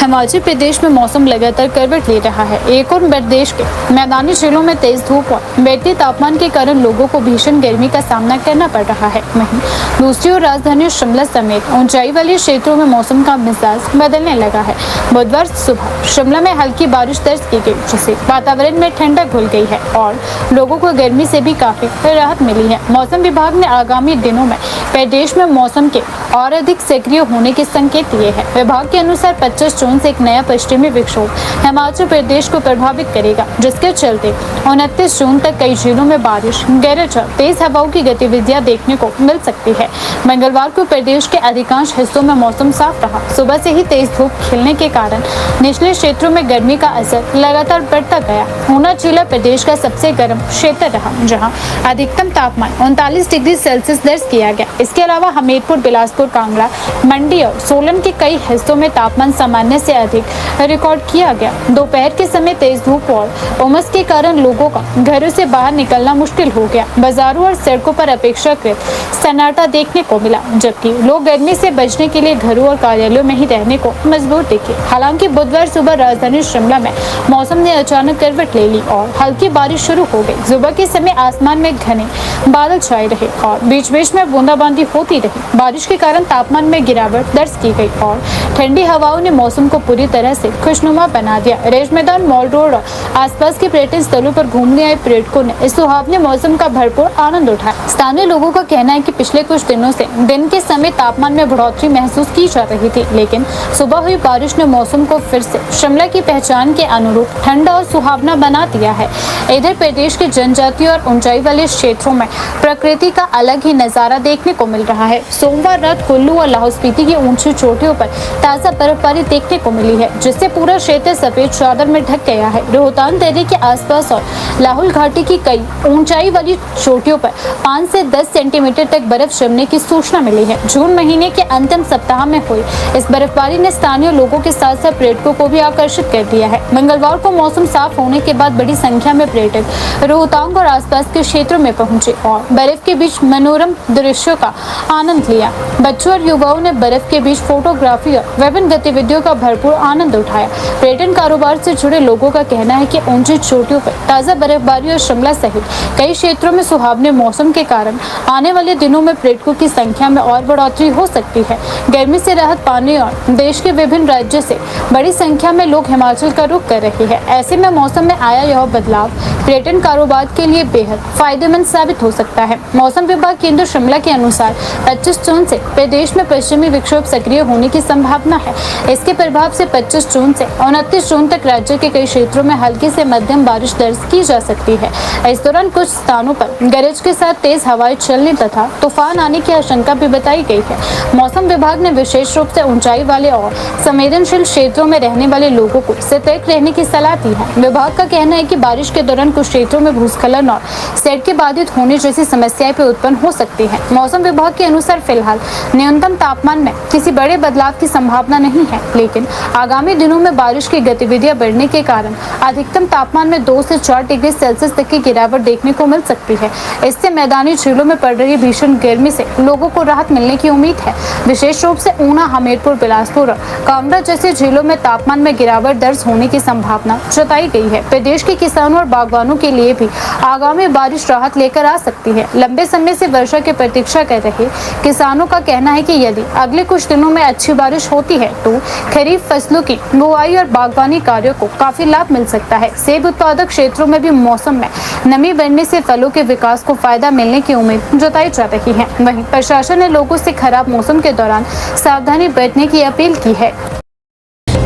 हिमाचल प्रदेश में मौसम लगातार करवट ले रहा है। एक और प्रदेश के मैदानी जिलों में तेज धूप और बढ़ते तापमान के कारण लोगों को भीषण गर्मी का सामना करना पड़ रहा है। वहीं दूसरी ओर राजधानी शिमला समेत ऊंचाई वाले क्षेत्रों में मौसम का मिजाज बदलने लगा है। बुधवार सुबह शिमला में हल्की बारिश दर्ज की गई, जिससे वातावरण में ठंडक घुल गई है और लोगों को गर्मी से भी काफी राहत मिली है। मौसम विभाग ने आगामी दिनों में प्रदेश में मौसम के और अधिक सक्रिय होने के संकेत दिए हैं। विभाग के अनुसार 25 जून से एक नया पश्चिमी विक्षोभ हिमाचल प्रदेश को प्रभावित करेगा, जिसके चलते 29 जून तक कई जिलों में बारिश, गरज और तेज हवाओं की गतिविधियां देखने को मिल सकती है। मंगलवार को प्रदेश के अधिकांश हिस्सों में मौसम साफ रहा। सुबह से ही तेज धूप खिलने के कारण निचले क्षेत्रों में गर्मी का असर लगातार बढ़ता गया। ऊना जिला प्रदेश का सबसे गर्म क्षेत्र रहा, जहां अधिकतम तापमान 39 डिग्री सेल्सियस दर्ज किया गया। इसके अलावा हमीरपुर, बिलासपुर, कांगड़ा, मंडी और सोलन के कई हिस्सों में तापमान सामान्य से अधिक रिकॉर्ड किया गया। दोपहर के समय तेज धूप और उमस के कारण लोगों का घरों से बाहर निकलना मुश्किल हो गया। बाजारों और सड़कों पर अपेक्षाकृत सन्नाटा देखने को मिला, जबकि लोग गर्मी से बचने के लिए घरों और कार्यालयों में ही रहने को मजबूर दिखे। हालांकि बुधवार सुबह राजधानी शिमला में मौसम ने अचानक करवट ले ली और हल्की बारिश शुरू हो गई। सुबह के समय आसमान में घने बादल छाए रहे और बीच बीच में बूंदाबांदी होती रही। बारिश के कारण तापमान में गिरावट दर्ज की गई और ठंडी हवाओं ने मौसम को पूरी तरह से खुशनुमा बना दिया। रेज मैदान, मॉल रोड और आसपास के पर्यटन स्थलों पर घूमने आए पर्यटकों ने इस सुहावने मौसम का भरपूर आनंद उठाया। स्थानीय लोगों का कहना है कि पिछले कुछ दिनों से दिन के समय तापमान में बढ़ोतरी महसूस की जा रही थी, लेकिन सुबह हुई बारिश ने मौसम को फिर से शिमला की पहचान के अनुरूप ठंडा और सुहावना बना दिया है। इधर प्रदेश के जनजातीय और ऊंचाई वाले क्षेत्रों में प्रकृति का अलग ही नजारा देखने को मिल रहा है। सोमवार रात कुल्लू और लाहौल स्पीति की ऊंची चोटियों पर ताजा बर्फबारी देखने को मिली है, जिससे पूरा क्षेत्र सफेद चादर में ढक गया है। रोहतांग दर्रे के आसपास और लाहौल घाटी की कई ऊंचाई वाली चोटियों पर 5 से 10 सेंटीमीटर तक बर्फ जमने की सूचना मिली है। जून महीने के अंतिम सप्ताह में हुई इस बर्फबारी ने स्थानीय लोगों के साथ साथ पर्यटकों को भी आकर्षित कर दिया है। मंगलवार को मौसम साफ होने के बाद बड़ी संख्या में पर्यटक रोहतांग और आसपास के क्षेत्रों में पहुंचे और बर्फ के बीच मनोरम दृश्यों का आनंद लिया। बच्चों और युवाओं ने बर्फ के बीच फोटोग्राफी और विभिन्न गतिविधियों का भरपूर आनंद उठाया। पर्यटन कारोबार से जुड़े लोगों का कहना है कि ऊंची चोटियों पर ताजा बर्फबारी और शिमला सहित कई क्षेत्रों में सुहावने मौसम के कारण आने वाले दिनों में पर्यटकों की संख्या में और बढ़ोतरी हो सकती है। गर्मी से राहत पाने और देश के विभिन्न राज्यों से बड़ी संख्या में लोग हिमाचल का रुख कर रहे हैं। ऐसे में मौसम में आया यह बदलाव पर्यटन कारोबार के लिए बेहद फायदेमंद साबित हो सकता है। मौसम विभाग केंद्र शिमला के अनुसार 25 जून से प्रदेश में पश्चिमी विक्षोभ सक्रिय होने की संभावना है। इसके प्रभाव से 25 जून से 29 जून तक राज्य के कई क्षेत्रों में हल्की से मध्यम बारिश दर्ज की जा सकती है। इस दौरान कुछ स्थानों पर गरज के साथ तेज हवाएं चलने तथा तूफान आने की आशंका भी बताई गई है। मौसम विभाग ने विशेष रूप से ऊंचाई वाले और संवेदनशील क्षेत्रों में रहने वाले लोगों को सतर्क रहने की सलाह दी है। विभाग का कहना है कि बारिश के दौरान कुछ क्षेत्रों में भूस्खलन और सड़कें बाधित होने जैसी समस्याएं भी उत्पन्न हो सकती है। मौसम विभाग के अनुसार फिलहाल न्यूनतम तापमान में किसी बड़े बदलाव की संभावना नहीं है, लेकिन आगामी दिनों में बारिश की गतिविधियां बढ़ने के कारण अधिकतम तापमान में 2 से 4 डिग्री सेल्सियस तक की गिरावट देखने को मिल सकती है। इससे मैदानी जिलों में पड़ रही भीषण गर्मी से लोगों को राहत मिलने की उम्मीद है। विशेष रूप से ऊना, हमीरपुर, बिलासपुर और कांगड़ा जैसे जिलों में तापमान में गिरावट दर्ज होने की संभावना जताई गई है। प्रदेश के किसानों और बागवानों के लिए भी आगामी बारिश राहत लेकर आ सकती है। लंबे समय से वर्षा की प्रतीक्षा कर रहे किसानों का कहना है कि यदि अगले कुछ दिनों में अच्छी बारिश होती है तो खरीफ फसलों की बुआई और बागवानी कार्यों को काफी लाभ मिल सकता है। सेब उत्पादक क्षेत्रों में भी मौसम में नमी बढ़ने से फलों के विकास को फायदा मिलने की उम्मीद जताई जा रही है। वहीं प्रशासन ने लोगों से खराब मौसम के दौरान सावधानी बरतने की अपील की है।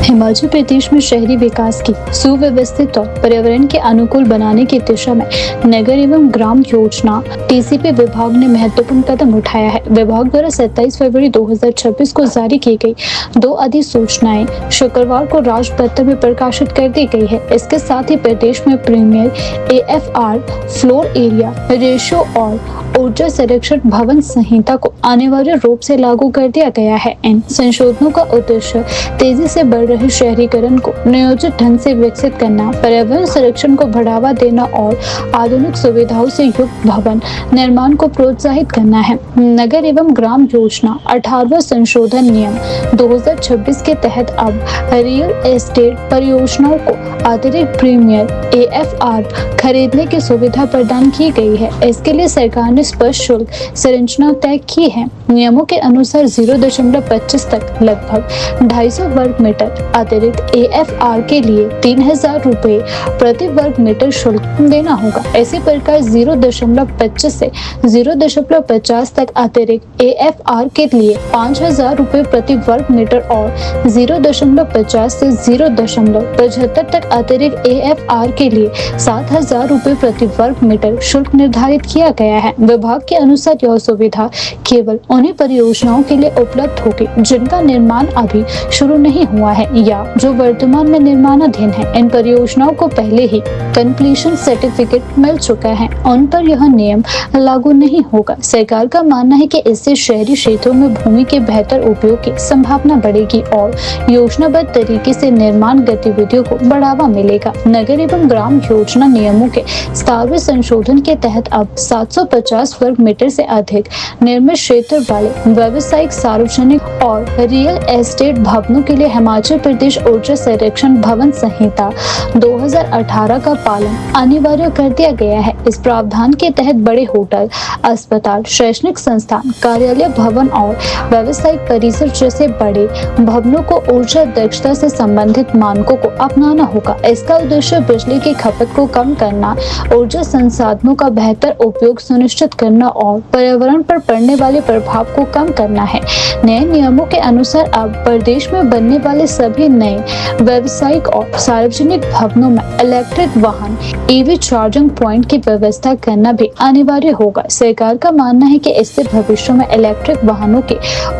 हिमाचल प्रदेश में शहरी विकास की सुव्यवस्थित और पर्यावरण के अनुकूल बनाने की दिशा में नगर एवं ग्राम योजना टीसीपी विभाग ने महत्वपूर्ण कदम उठाया है। विभाग द्वारा 27 फरवरी 2026 को जारी की गई 2 अधिसूचनाएं शुक्रवार को राजपत्र में प्रकाशित कर दी गई है। इसके साथ ही प्रदेश में premier AFR floor area ratio और ऊर्जा संरक्षण भवन संहिता को अनिवार्य रूप से लागू कर दिया गया है। इन संशोधनों का उद्देश्य तेजी से बढ़ रहे शहरीकरण को नियोजित ढंग से विकसित करना, पर्यावरण संरक्षण को बढ़ावा देना और आधुनिक सुविधाओं से युक्त भवन निर्माण को प्रोत्साहित करना है। नगर एवं ग्राम योजना 18वां संशोधन नियम 2026 के तहत अब रियल एस्टेट परियोजनाओं को अतिरिक्त प्रीमियर AFR खरीदने की सुविधा प्रदान की गई है। इसके लिए सरकार ने स्पष्ट शुल्क संरचना तय की है। नियमों के अनुसार 0.25 तक लगभग 250 वर्ग मीटर अतिरिक्त AFR के लिए 3000 रुपए प्रति वर्ग मीटर शुल्क देना होगा। इसी प्रकार 0.25 से 0.50 तक अतिरिक्त AFR के लिए 5000 रुपए प्रति वर्ग मीटर और 0.50 से 0.75 तक अतिरिक्त AFR के लिए 7000 रुपए प्रति वर्ग मीटर शुल्क निर्धारित किया गया है। विभाग के अनुसार यह सुविधा केवल उन्हीं परियोजनाओं के लिए उपलब्ध होगी जिनका निर्माण अभी शुरू नहीं हुआ है या जो वर्तमान में निर्माणाधीन है। इन परियोजनाओं को पहले ही कंप्लीशन सर्टिफिकेट मिल चुका है, उन पर यह नियम लागू नहीं होगा। सरकार का मानना है कि इससे शहरी क्षेत्रों में भूमि के बेहतर उपयोग की संभावना बढ़ेगी और योजनाबद्ध तरीके से निर्माण गतिविधियों को बढ़ावा मिलेगा। नगर एवं ग्राम योजना नियमों के 17वें संशोधन के तहत अब 750 वर्ग मीटर से अधिक निर्मित क्षेत्र वाले व्यावसायिक, सार्वजनिक और रियल एस्टेट भवनों के लिए हिमाचल प्रदेश ऊर्जा संरक्षण भवन संहिता 2018 का पालन अनिवार्य कर दिया गया है। इस प्रावधान के तहत बड़े होटल, अस्पताल, शैक्षणिक संस्थान, कार्यालय भवन और व्यावसायिक परिसर जैसे बड़े भवनों को ऊर्जा दक्षता से संबंधित मानकों को अपनाना होगा। इसका उद्देश्य बिजली की खपत को कम करना, ऊर्जा संसाधनों का बेहतर उपयोग सुनिश्चित करना और पर्यावरण पर पड़ने वाले प्रभाव को कम करना है। नए नियमों के अनुसार अब प्रदेश में बनने वाले सभी नए व्यावसायिक और सार्वजनिक भवनों में इलेक्ट्रिक वाहन EV चार्जिंग पॉइंट की व्यवस्था करना भी अनिवार्य होगा। सरकार का मानना है कि इससे भविष्य में इलेक्ट्रिक वाहनों के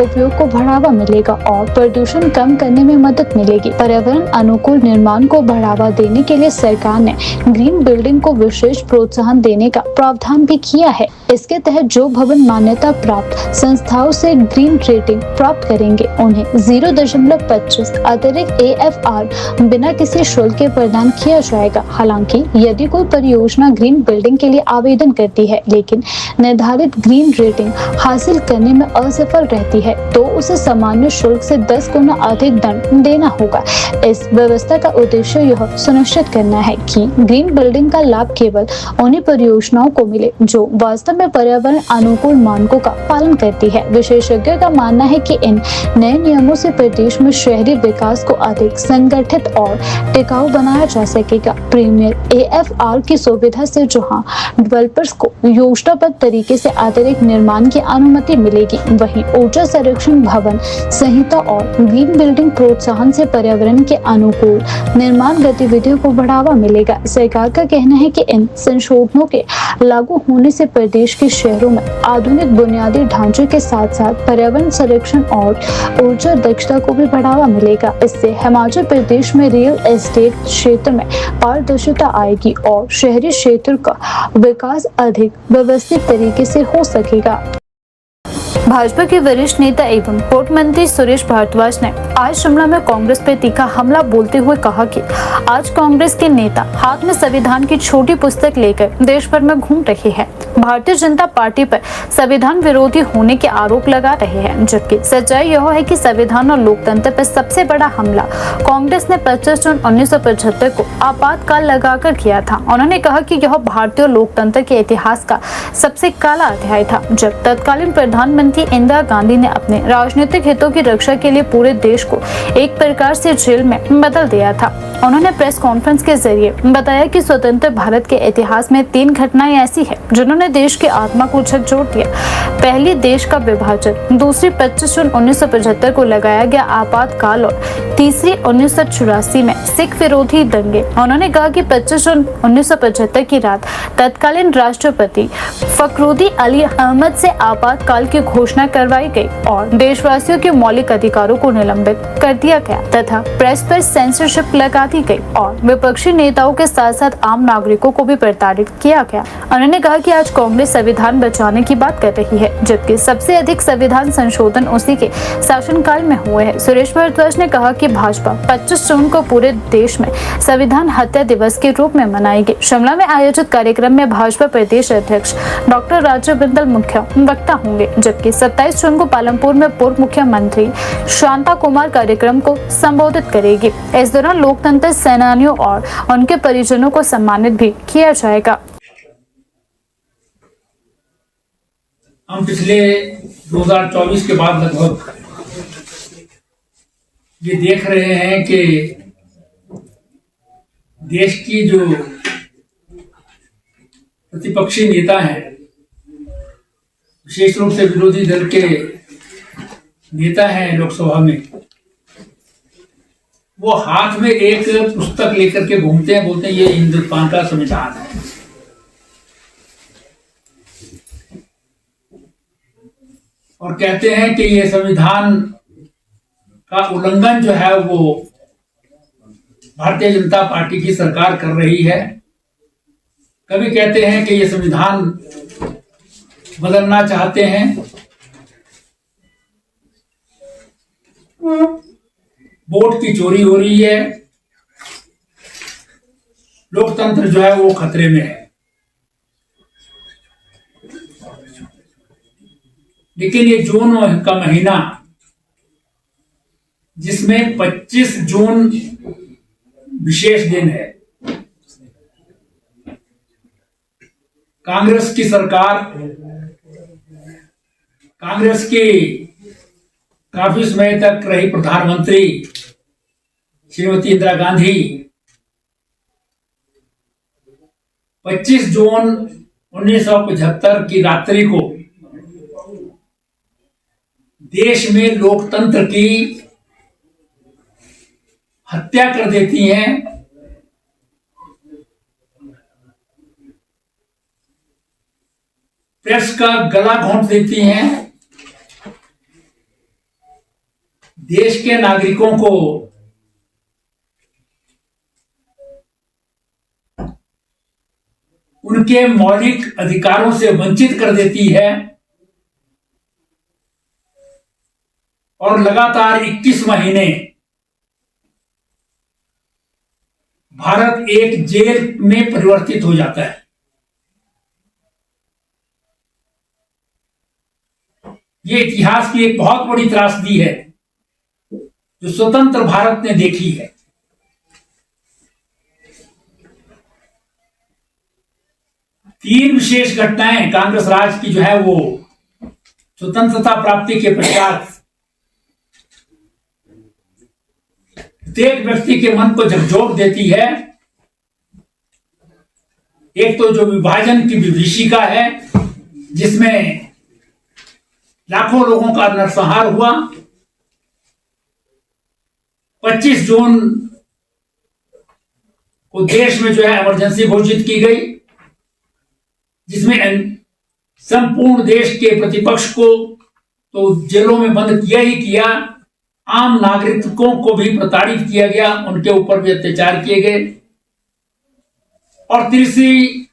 उपयोग को बढ़ावा मिलेगा और प्रदूषण कम करने में मदद मिलेगी। पर्यावरण अनुकूल निर्माण को बढ़ावा देने के लिए सरकार ने ग्रीन बिल्डिंग को विशेष प्रोत्साहन देने का प्रावधान भी किया है। इसके तहत जो भवन मान्यता प्राप्त संस्थाओं से ग्रीन रेटिंग प्राप्त करेंगे उन्हें 0.25 अतिरिक्त AFR बिना किसी शुल्क के प्रदान किया जाएगा। हालांकि यदि कोई परियोजना ग्रीन बिल्डिंग के लिए आवेदन करती है लेकिन निर्धारित ग्रीन रेटिंग हासिल करने में असफल रहती है तो उसे सामान्य शुल्क से 10 गुना अधिक दंड देना होगा। इस व्यवस्था का उद्देश्य यह सुनिश्चित करना है कि ग्रीन बिल्डिंग का लाभ केवल उन्हीं परियोजनाओं को मिले जो वास्तव में पर्यावरण अनुकूल मानकों का पालन करती है। विशेषज्ञों का मानना है कि इन नए नियमों से प्रदेश में शहरी विकास को अधिक संगठित और टिकाऊ बनाया जा सकेगा। प्रीमियर AFR की सुविधा से जहां डेवलपर्स को योजनाबद्ध तरीके से अतिरिक्त निर्माण की अनुमति मिलेगी, वहीं ऊर्जा संरक्षण भवन संहिता और ग्रीन बिल्डिंग प्रोत्साहन से पर्यावरण के अनुकूल निर्माण गतिविधियों को बढ़ावा मिलेगा। सरकार का कहना है कि इन संशोधनों के लागू होने से प्रदेश के शहरों में आधुनिक बुनियादी ढांचे के साथ साथ पर्यावरण संरक्षण और ऊर्जा दक्षता को भी बढ़ावा मिलेगा। इससे हिमाचल प्रदेश में रियल एस्टेट क्षेत्र में पारदर्शिता आएगी और शहरी क्षेत्र का विकास अधिक व्यवस्थित तरीके से हो सकेगा। भाजपा के वरिष्ठ नेता एवं पूर्व मंत्री सुरेश भारद्वाज ने आज शिमला में कांग्रेस पर तीखा हमला बोलते हुए कहा कि आज कांग्रेस के नेता हाथ में संविधान की छोटी पुस्तक लेकर देश भर में घूम रहे हैं, भारतीय जनता पार्टी पर संविधान विरोधी होने के आरोप लगा रहे हैं, जबकि सच्चाई यह है कि संविधान और लोकतंत्र पर सबसे बड़ा हमला कांग्रेस ने 25 जून 1975 को आपातकाल लगाकर किया था। उन्होंने कहा कि यह भारतीय लोकतंत्र के इतिहास का सबसे काला अध्याय था, जब तत्कालीन प्रधानमंत्री इंदिरा गांधी ने अपने राजनीतिक हितों की रक्षा के लिए पूरे देश को एक प्रकार से जेल में बदल दिया था। उन्होंने प्रेस कॉन्फ्रेंस के जरिए बताया कि स्वतंत्र भारत के इतिहास में 3 घटनाएं ऐसी हैं जिन्होंने देश की आत्मा को झकझोर दिया। पहली, देश का विभाजन, दूसरी 25 जून 1975 को लगाया गया आपातकाल और तीसरी 1984 में सिख विरोधी दंगे। उन्होंने कहा कि 25 जून 1975 की रात तत्कालीन राष्ट्रपति फखरुद्दीन अली अहमद से आपातकाल की घोषणा करवाई गई और देशवासियों के मौलिक अधिकारों को निलंबित कर दिया गया तथा प्रेस पर सेंसरशिप लगा दी गई और विपक्षी नेताओं के साथ साथ आम नागरिकों को भी प्रताड़ित किया गया। उन्होंने कहा कि आज कांग्रेस संविधान बचाने की बात कर रही है, जबकि सबसे अधिक संविधान संशोधन उसी के शासनकाल में हुए हैं। सुरेश भारद्वाज ने कहा कि भाजपा 25 जून को पूरे देश में संविधान हत्या दिवस के रूप में मनाएगी। शिमला में आयोजित कार्यक्रम में भाजपा प्रदेश अध्यक्ष डॉक्टर राजीव बिंदल मुख्य वक्ता होंगे, जबकि 27 जून को पालमपुर में पूर्व मुख्यमंत्री शांता कुमार कार्यक्रम को संबोधित करेगी। इस दौरान लोकतंत्र सेनानियों और उनके परिजनों को सम्मानित भी किया जाएगा। हम पिछले 2024 के बाद लगभग ये देख रहे हैं कि देश की जो प्रतिपक्षी नेता हैं, विशेष रूप से विरोधी दल के नेता हैं लोकसभा में, वो हाथ में एक पुस्तक लेकर के घूमते हैं, बोलते हैं ये हिंदुस्तान का संविधान है। और कहते हैं कि ये संविधान का उल्लंघन जो है वो भारतीय जनता पार्टी की सरकार कर रही है। कभी कहते हैं कि ये संविधान बदलना चाहते हैं। वोट की चोरी हो रही है, लोकतंत्र जो है वो खतरे में है। लेकिन ये जून का महीना, जिसमें 25 जून विशेष दिन है, कांग्रेस की सरकार, कांग्रेस की काफी समय तक रही प्रधानमंत्री श्रीमती इंदिरा गांधी 25 जून 1975 की रात्रि को देश में लोकतंत्र की हत्या कर देती हैं। प्रेस का गला घोंट देती हैं। देश के नागरिकों को उनके मौलिक अधिकारों से वंचित कर देती है और लगातार 21 महीने भारत एक जेल में परिवर्तित हो जाता है। ये इतिहास की एक बहुत बड़ी त्रासदी है जो स्वतंत्र भारत ने देखी है। तीन विशेष घटनाएं कांग्रेस राज की जो है वो स्वतंत्रता प्राप्ति के पश्चात प्रत्येक व्यक्ति के मन को झकझोर देती है। एक तो जो विभाजन की विभीषिका है, जिसमें लाखों लोगों का नरसंहार हुआ। 25 जून को देश में जो है इमरजेंसी घोषित की गई, जिसमें संपूर्ण देश के प्रतिपक्ष को तो जेलों में बंद किया ही किया, आम नागरिकों को भी प्रताड़ित किया गया, उनके ऊपर भी अत्याचार किए गए। और तीसरी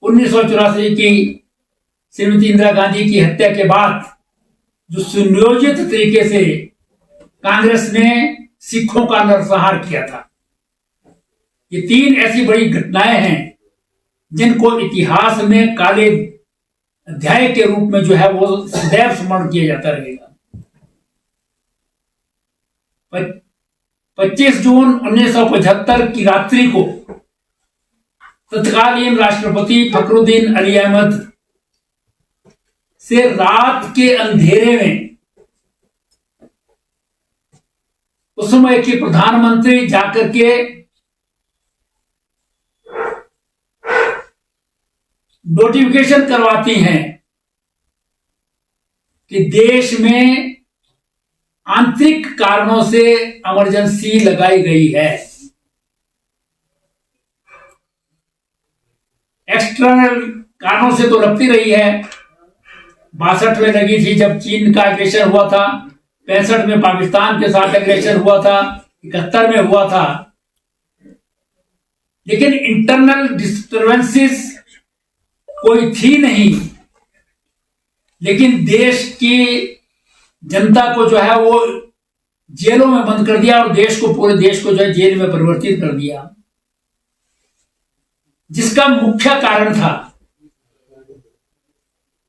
1984 की श्रीमती इंदिरा गांधी की हत्या के बाद जो सुनियोजित तरीके से कांग्रेस ने सिखों का नरसंहार किया था। ये 3 ऐसी बड़ी घटनाएं हैं जिनको इतिहास में काले अध्याय के रूप में जो है वो सदैव स्मरण किया जाता रहेगा। 25 जून 1975 की रात्रि को तत्कालीन राष्ट्रपति फखरुद्दीन अली अहमद से रात के अंधेरे में उस समय के प्रधानमंत्री जाकर के नोटिफिकेशन करवाती हैं कि देश में आंतरिक कारणों से इमरजेंसी लगाई गई है। एक्सटर्नल कारणों से तो लगती रही है। 62 में लगी थी जब चीन का एग्रेशन हुआ था, 65 में पाकिस्तान के साथ एग्रेशन हुआ था, 71 में हुआ था। लेकिन इंटरनल डिस्टर्बेंसेस कोई थी नहीं, लेकिन देश की जनता को जो है वो जेलों में बंद कर दिया और पूरे देश को जो है जेल में परिवर्तित कर दिया, जिसका मुख्य कारण था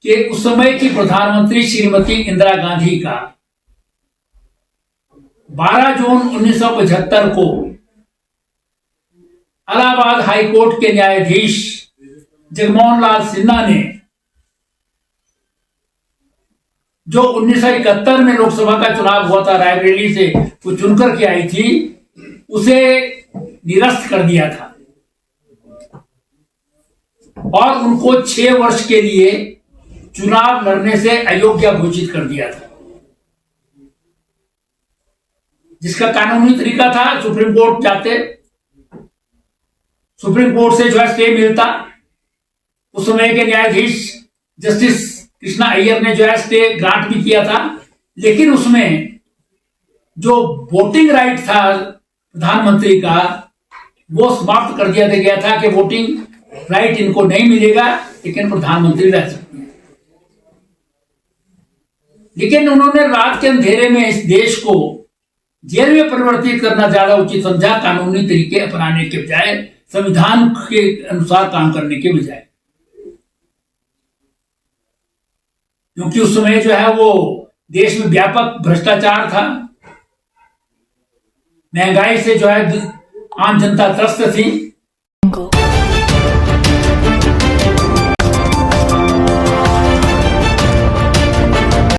कि उस समय की प्रधानमंत्री श्रीमती इंदिरा गांधी का 12 जून 1975 को इलाहाबाद हाई कोर्ट के न्यायाधीश जगमोहन लाल सिन्हा ने जो 1971 में लोकसभा का चुनाव हुआ था, रायबरेली से वो चुनकर के आई थी, उसे निरस्त कर दिया था और उनको 6 वर्ष के लिए चुनाव लड़ने से अयोग्य घोषित कर दिया था। जिसका कानूनी तरीका था सुप्रीम कोर्ट जाते, सुप्रीम कोर्ट से जो है स्टे मिलता। उस समय के न्यायाधीश जस्टिस कृष्णा अय्यर ने जो है स्टे ग्रांट भी किया था, लेकिन उसमें जो वोटिंग राइट था प्रधानमंत्री का वो समाप्त कर दिया गया था कि वोटिंग राइट इनको नहीं मिलेगा, लेकिन प्रधानमंत्री रह सकते हैं। लेकिन उन्होंने रात के अंधेरे में इस देश को जेल में परिवर्तित करना ज्यादा उचित समझा, कानूनी तरीके अपनाने के बजाय, संविधान के अनुसार काम करने के बजाय। क्योंकि उस समय जो है वो देश में व्यापक भ्रष्टाचार था, महंगाई से जो है आम जनता त्रस्त थी